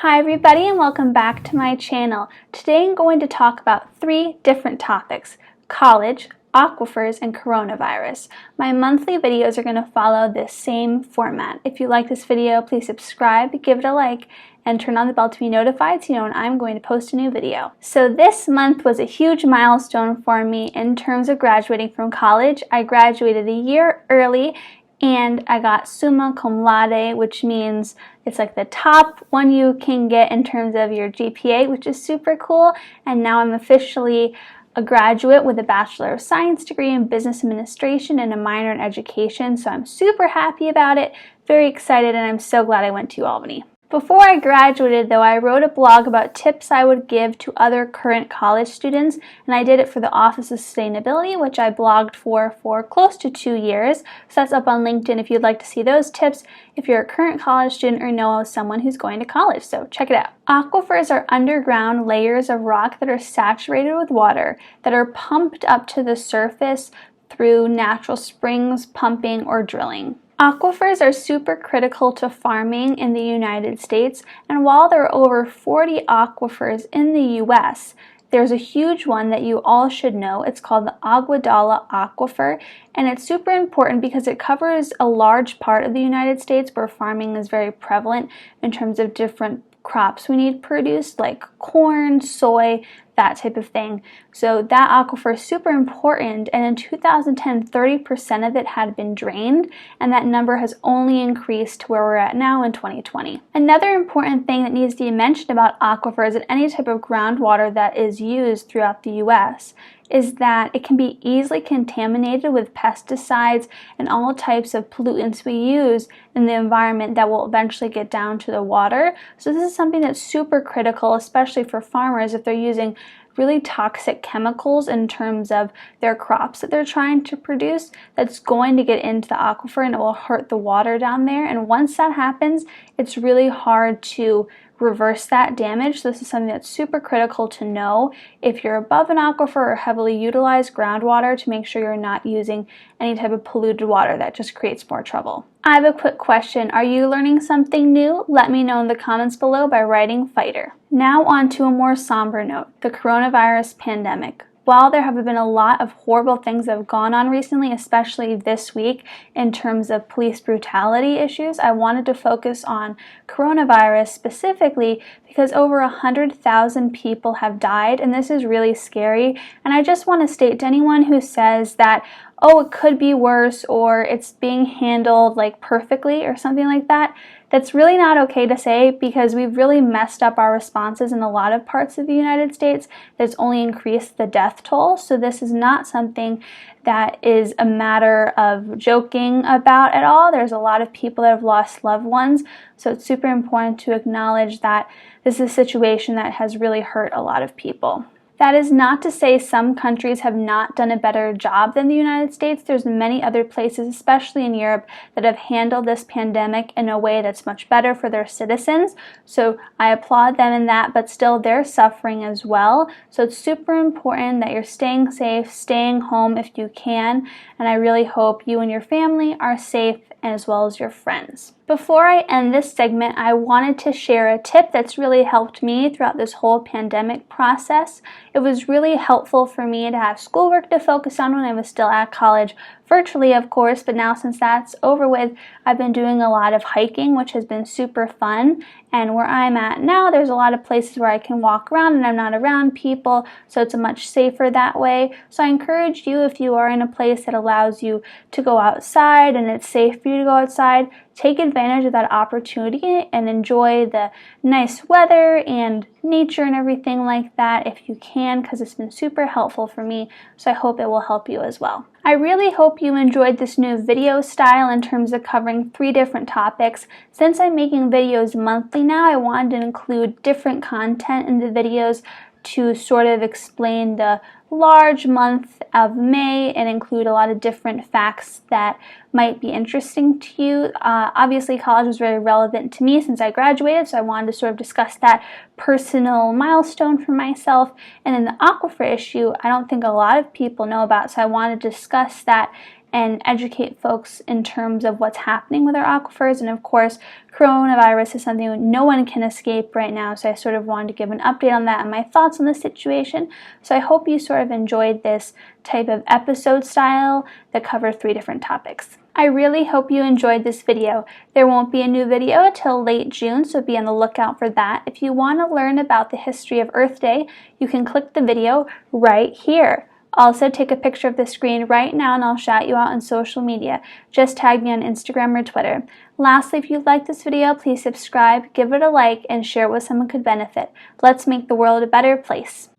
Hi everybody and welcome back to my channel. Today I'm going to talk about 3 different topics: college, aquifers, and coronavirus. My monthly videos are going to follow this same format. If you like this video, please subscribe, give it a like, and turn on the bell to be notified so you know when I'm going to post a new video. So this month was a huge milestone for me in terms of graduating from college. I graduated a year early and I got summa cum laude, which means it's like the top one you can get in terms of your GPA, which is super cool. And now I'm officially a graduate with a Bachelor of Science degree in Business Administration and a minor in Education. So I'm super happy about it, very excited, and I'm so glad I went to Albany. Before I graduated, though, I wrote a blog about tips I would give to other current college students, and I did it for the Office of Sustainability, which I blogged for close to 2 years. So that's up on LinkedIn if you'd like to see those tips if you're a current college student or know of someone who's going to college, so check it out. Aquifers are underground layers of rock that are saturated with water that are pumped up to the surface through natural springs, pumping, or drilling. Aquifers are super critical to farming in the United States, and while there are over 40 aquifers in the US, there's a huge one that you all should know. It's called the Aguadala Aquifer, and it's super important because it covers a large part of the United States where farming is very prevalent in terms of different crops we need produced, like corn, soy, that type of thing. So that aquifer is super important, and in 2010, 30% of it had been drained, and that number has only increased to where we're at now in 2020. Another important thing that needs to be mentioned about aquifers and any type of groundwater that is used throughout the US is that it can be easily contaminated with pesticides and all types of pollutants we use in the environment that will eventually get down to the water. So this is something that's super critical, especially for farmers if they're using really toxic chemicals in terms of their crops that they're trying to produce. That's going to get into the aquifer and it will hurt the water down there. And once that happens, it's really hard to reverse that damage. So this is something that's super critical to know if you're above an aquifer or heavily utilized groundwater, to make sure you're not using any type of polluted water that just creates more trouble. I have a quick question. Are you learning something new? Let me know in the comments below by writing fighter. Now on to a more somber note, the coronavirus pandemic. While there have been a lot of horrible things that have gone on recently, especially this week in terms of police brutality issues, I wanted to focus on coronavirus specifically because over 100,000 people have died, and this is really scary. And I just want to state to anyone who says that, oh, it could be worse or it's being handled like perfectly or something like that, that's really not okay to say, because we've really messed up our responses in a lot of parts of the United States. That's only increased the death toll. So this is not something that is a matter of joking about at all. There's a lot of people that have lost loved ones. So it's super important to acknowledge that this is a situation that has really hurt a lot of people. That is not to say some countries have not done a better job than the United States. There's many other places, especially in Europe, that have handled this pandemic in a way that's much better for their citizens. So I applaud them in that, but still they're suffering as well. So it's super important that you're staying safe, staying home if you can, and I really hope you and your family are safe, as well as your friends. Before I end this segment, I wanted to share a tip that's really helped me throughout this whole pandemic process. It was really helpful for me to have schoolwork to focus on when I was still at college, virtually of course, but now since that's over with, I've been doing a lot of hiking, which has been super fun. And where I'm at now, there's a lot of places where I can walk around and I'm not around people, so it's much safer that way. So I encourage you, if you are in a place that allows you to go outside and it's safe for you to go outside, take advantage of that opportunity and enjoy the nice weather and nature and everything like that if you can, because it's been super helpful for me, so I hope it will help you as well. I really hope you enjoyed this new video style in terms of covering 3 different topics. Since I'm making videos monthly now, I wanted to include different content in the videos to sort of explain the large month of May and include a lot of different facts that might be interesting to you. Obviously, college was very relevant to me since I graduated, so I wanted to sort of discuss that personal milestone for myself. And then the aquifer issue, I don't think a lot of people know about, so I wanted to discuss that and educate folks in terms of what's happening with our aquifers. And of course, coronavirus is something no one can escape right now, so I sort of wanted to give an update on that and my thoughts on the situation. So I hope you sort of enjoyed this type of episode style that covered 3 different topics. I really hope you enjoyed this video. There won't be a new video until late June, so be on the lookout for that. If you want to learn about the history of Earth Day, you can click the video right here. Also, take a picture of the screen right now and I'll shout you out on social media. Just tag me on Instagram or Twitter. Lastly, if you like this video, please subscribe, give it a like, and share it with someone who could benefit. Let's make the world a better place.